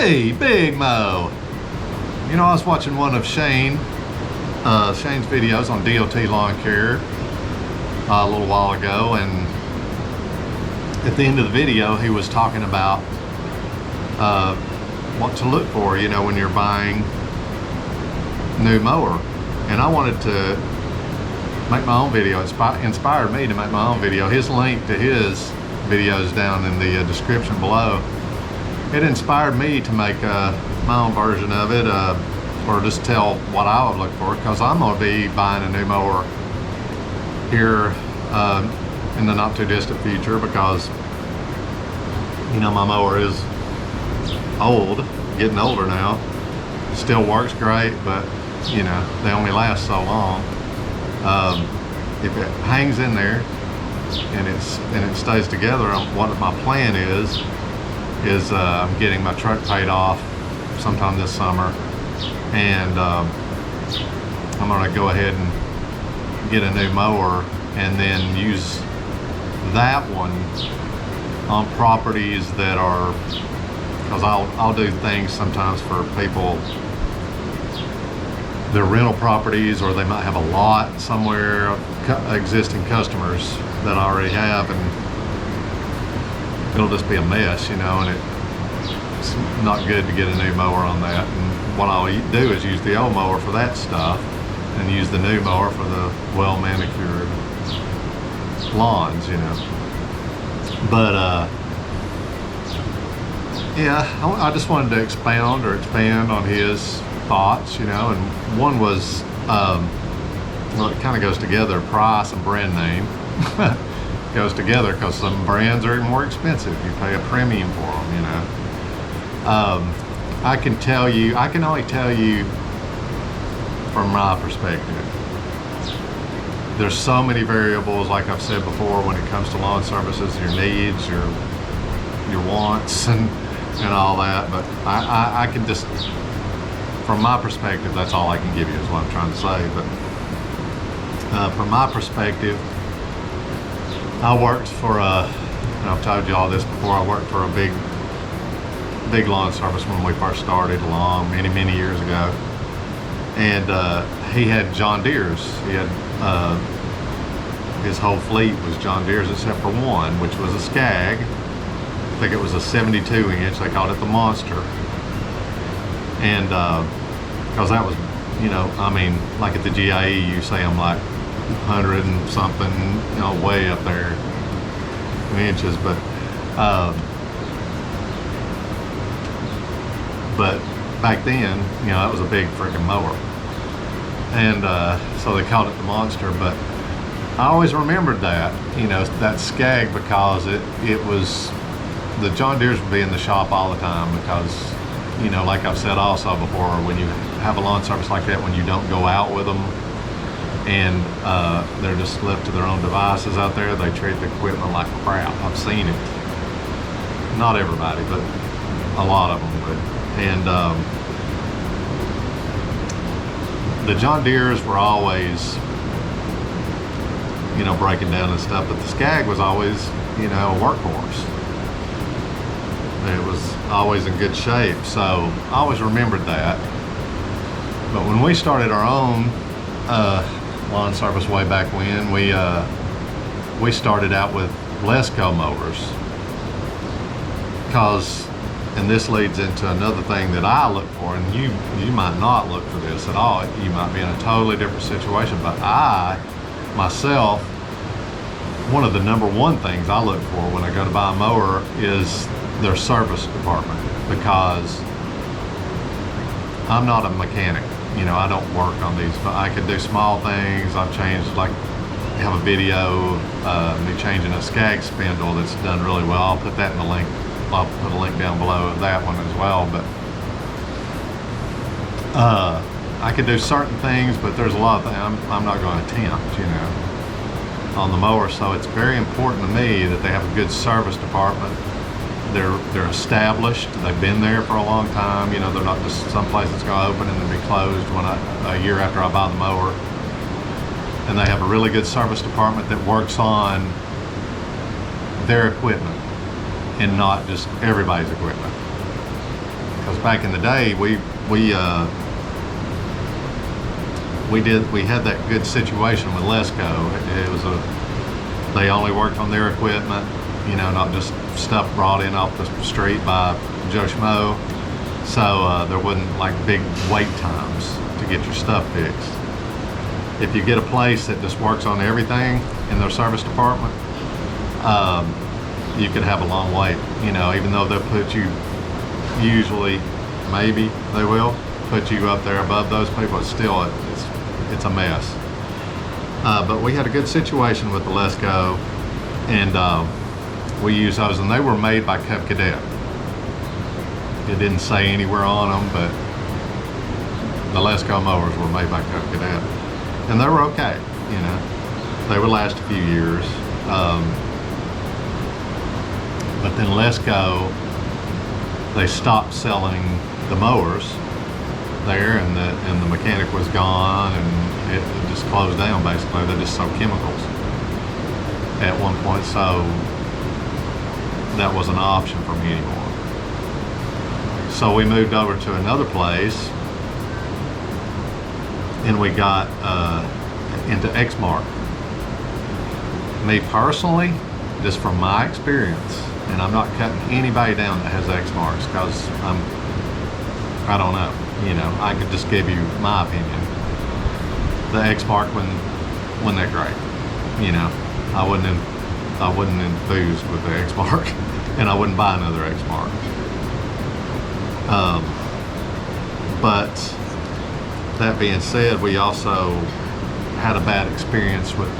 Hey, Big Mo. You know, I was watching one of Shane's videos on DOT Lawn Care a little while ago, and at the end of the video, he was talking about what to look for, you know, when you're buying new mower. And I wanted to make my own video. It inspired me to make my own video. His link to his videos down in the description below. It inspired me to make my own version of it, or just tell what I would look for, because I'm going to be buying a new mower here in the not too distant future, because, you know, my mower is old, getting older now. It still works great, but you know, they only last so long. If it hangs in there and it stays together, what my plan is I'm getting my truck paid off sometime this summer, and I'm going to go ahead and get a new mower and then use that one on properties that are, because I'll do things sometimes for people, their rental properties, or they might have a lot somewhere, existing customers that I already have, and it'll just be a mess, you know, and it's not good to get a new mower on that. And what I'll do is use the old mower for that stuff and use the new mower for the well manicured lawns, you know. But yeah, I just wanted to expand on his thoughts, you know. And one was, well, it kind of goes together, price and brand name. Goes together, because some brands are more expensive. You pay a premium for them, you know. I can only tell you from my perspective. There's so many variables, like I've said before, when it comes to lawn services, your needs, your wants, and all that. But I can just, from my perspective, that's all I can give you, is what I'm trying to say. But from my perspective, I worked for and I've told you all this before, I worked for a big lawn service when we first started along many years ago. And he had John Deere's. He had, his whole fleet was John Deere's except for one, which was a Scag. I think it was a 72 inch, they called it the Monster. And because that was, you know, I mean, like at the GIE, you see them like 100 and something, you know, way up there in inches. But back then, you know, that was a big freaking mower, and so they called it the Monster. But I always remembered that, you know, that Scag, because it was, the John Deere's would be in the shop all the time, because, you know, like I've said also before, when you have a lawn service like that, when you don't go out with them and they're just left to their own devices out there, they treat the equipment like crap. I've seen it. Not everybody, but a lot of them would. And the John Deere's were always, you know, breaking down and stuff, but the Scag was always, you know, a workhorse. It was always in good shape, so I always remembered that. But when we started our own lawn service way back when, we started out with Lesco mowers, because, and this leads into another thing that I look for, and you might not look for this at all. You might be in a totally different situation, but I myself, one of the #1 things I look for when I go to buy a mower is their service department, because I'm not a mechanic. You know, I don't work on these, but I can do small things. I've changed, like, I have a video of me changing a Scag spindle that's done really well. I'll put that in the link. I'll put a link down below of that one as well. But I can do certain things, but there's a lot of things I'm not going to attempt, you know, on the mower. So it's very important to me that they have a good service department. They're established. They've been there for a long time. You know, they're not just some place that's going to open and then be closed a year after I buy the mower. And they have a really good service department that works on their equipment and not just everybody's equipment. because back in the day we had that good situation with Lesco. It was they only worked on their equipment, you know, not just stuff brought in off the street by Joe Schmo. So there wasn't like big wait times to get your stuff fixed. If you get a place that just works on everything in their service department, you could have a long wait, you know, even though they'll put you, usually, maybe they will put you up there above those people. It's still, it's a mess. But we had a good situation with the Lesco, and we used those, and they were made by Cub Cadet. It didn't say anywhere on them, but the Lesco mowers were made by Cub Cadet, and they were okay, you know. They would last a few years. But then Lesco, they stopped selling the mowers there, and the mechanic was gone, and it just closed down basically. They just sold chemicals at one point, so that wasn't an option for me anymore. So we moved over to another place, and we got into Exmark. Me personally, just from my experience, and I'm not cutting anybody down that has Exmarks, because I don't know, you know, I could just give you my opinion. The Exmark, when they're great, you know, I wouldn't enthuse with the Exmark, and I wouldn't buy another Exmark. But that being said, we also had a bad experience with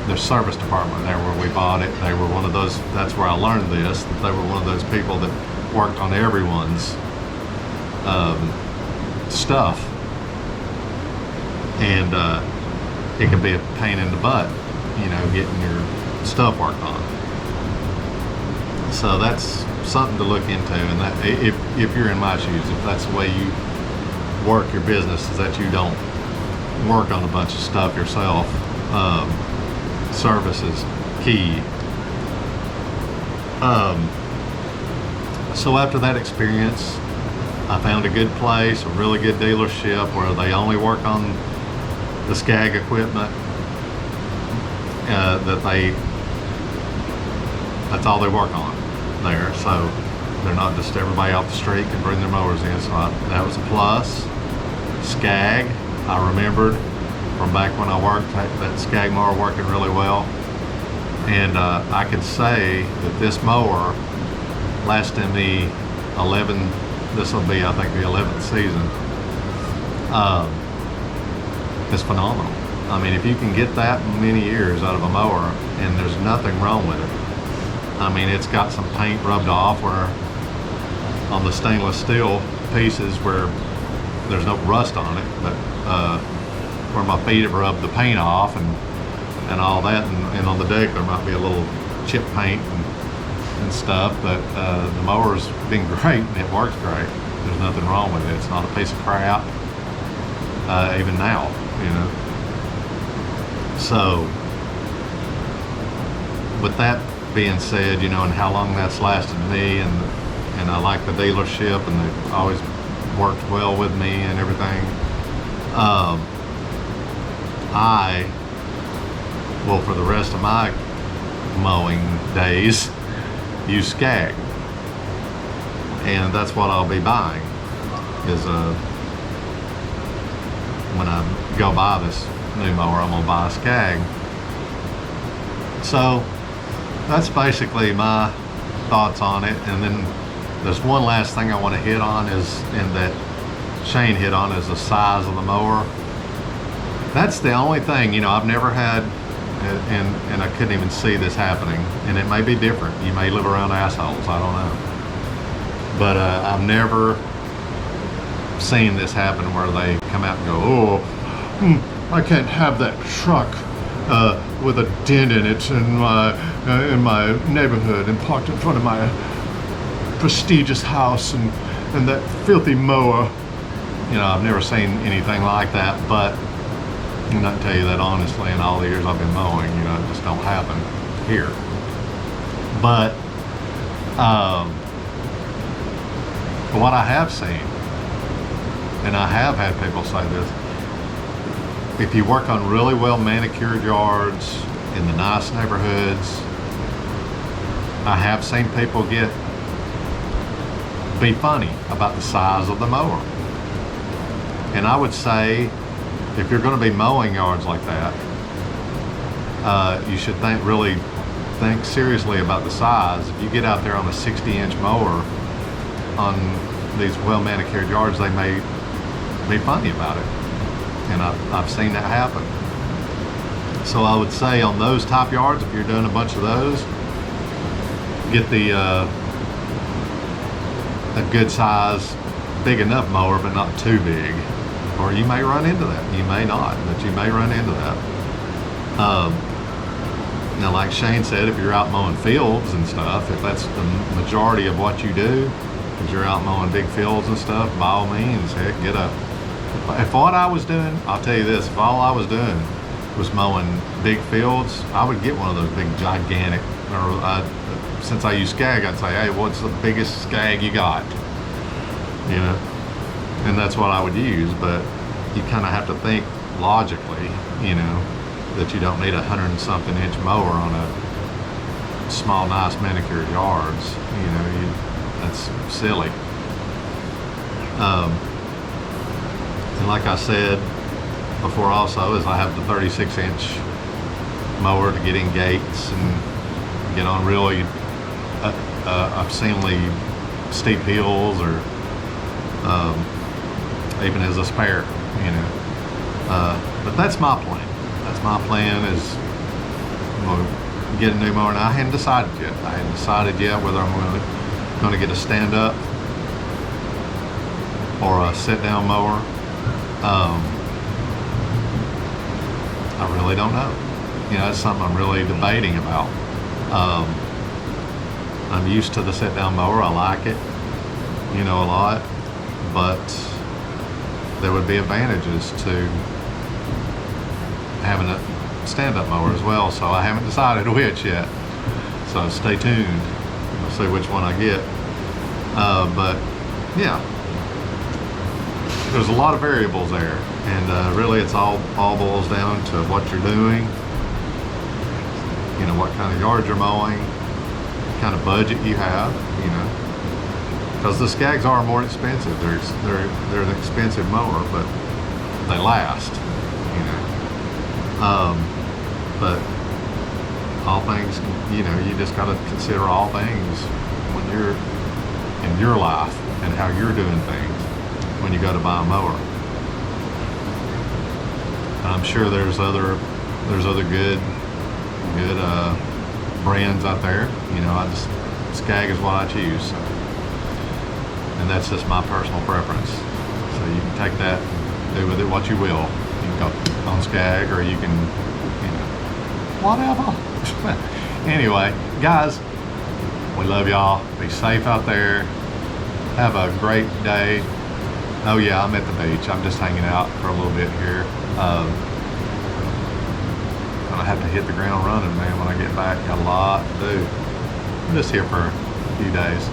their service department there where we bought it. They were one of those, that's where I learned this, that they were one of those people that worked on everyone's stuff, and it can be a pain in the butt, you know, getting your stuff worked on. So that's something to look into, and that if you're in my shoes, if that's the way you work your business, is that you don't work on a bunch of stuff yourself. Service is key. So after that experience, I found a good place, a really good dealership where they only work on the Scag equipment. That's all they work on there. So they're not just everybody off the street can bring their mowers in. So that was a plus. Scag, I remembered from back when I worked, that Scag mower working really well. And I could say that this mower lasted me 11, this will be I think the 11th season. It's phenomenal. I mean, if you can get that many years out of a mower and there's nothing wrong with it. I mean, it's got some paint rubbed off where on the stainless steel pieces where there's no rust on it, but where my feet have rubbed the paint off and all that, and on the deck there might be a little chip paint and stuff, but the mower's been great and it works great. There's nothing wrong with it. It's not a piece of crap, even now, you know. So with that being said, you know, and how long that's lasted me, and I like the dealership, and they've always worked well with me and everything. I will, for the rest of my mowing days, use Scag, and that's what I'll be buying. Is when I go buy this new mower, I'm gonna buy a Scag. So that's basically my thoughts on it. And then there's one last thing I want to hit on, is, and that Shane hit on, is the size of the mower. That's the only thing, you know, I've never had, and I couldn't even see this happening, and it may be different. You may live around assholes, I don't know. But I've never seen this happen where they come out and go, oh, I can't have that truck with a dent in it in my neighborhood and parked in front of my prestigious house, and that filthy mower. You know, I've never seen anything like that, but I'm not tell you that honestly, in all the years I've been mowing, you know, it just don't happen here. But But what I have seen, and I have had people say this, if you work on really well manicured yards in the nice neighborhoods, I have seen people be funny about the size of the mower. And I would say, if you're going to be mowing yards like that, you should really think seriously about the size. If you get out there on a 60-inch mower on these well manicured yards, they may be funny about it. And I've seen that happen. So I would say on those top yards, if you're doing a bunch of those, get a good size, big enough mower, but not too big. Or you may run into that. You may not, but you may run into that. Now, like Shane said, if you're out mowing fields and stuff, if that's the majority of what you do, if you're out mowing big fields and stuff, by all means, heck, get a. If what I was doing, I'll tell you this, if all I was doing was mowing big fields, I would get one of those big gigantic, or since I use Scag, I'd say, hey, what's the biggest Scag you got? You know, and that's what I would use, but you kind of have to think logically, you know, that you don't need 100-something inch mower on a small, nice manicured yards. You know, that's silly. And like I said before also, is I have the 36-inch mower to get in gates and get on really obscenely steep hills, or even as a spare, you know. But that's my plan. That's my plan, is get a new mower. And I hadn't decided yet. I hadn't decided yet whether I'm going to get a stand-up or a sit-down mower. I really don't know. You know, it's something I'm really debating about. I'm used to the sit-down mower. I like it, you know, a lot. But there would be advantages to having a stand-up mower as well. So I haven't decided which yet. So stay tuned. We'll see which one I get. But yeah, there's a lot of variables there, and really it's all boils down to what you're doing, you know, what kind of yard you're mowing, what kind of budget you have, you know, because the Scags are more expensive. They're an expensive mower, but they last, you know. But all things, you know, you just got to consider all things when you're in your life and how you're doing things when you go to buy a mower. I'm sure there's other good brands out there. You know, Scag is what I choose, so. And that's just my personal preference. So you can take that and do with it what you will. You can go on Scag, or you can, you know, whatever. Anyway, guys, we love y'all. Be safe out there. Have a great day. Oh yeah, I'm at the beach. I'm just hanging out for a little bit here. Gonna have to hit the ground running, man, when I get back. Got a lot to do. I'm just here for a few days.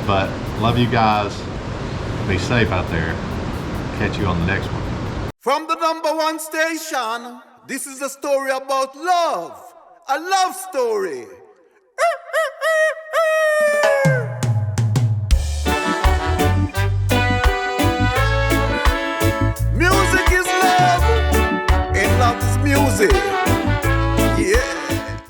But love you guys. Be safe out there. Catch you on the next one. From the #1 station, this is a story about love. A love story.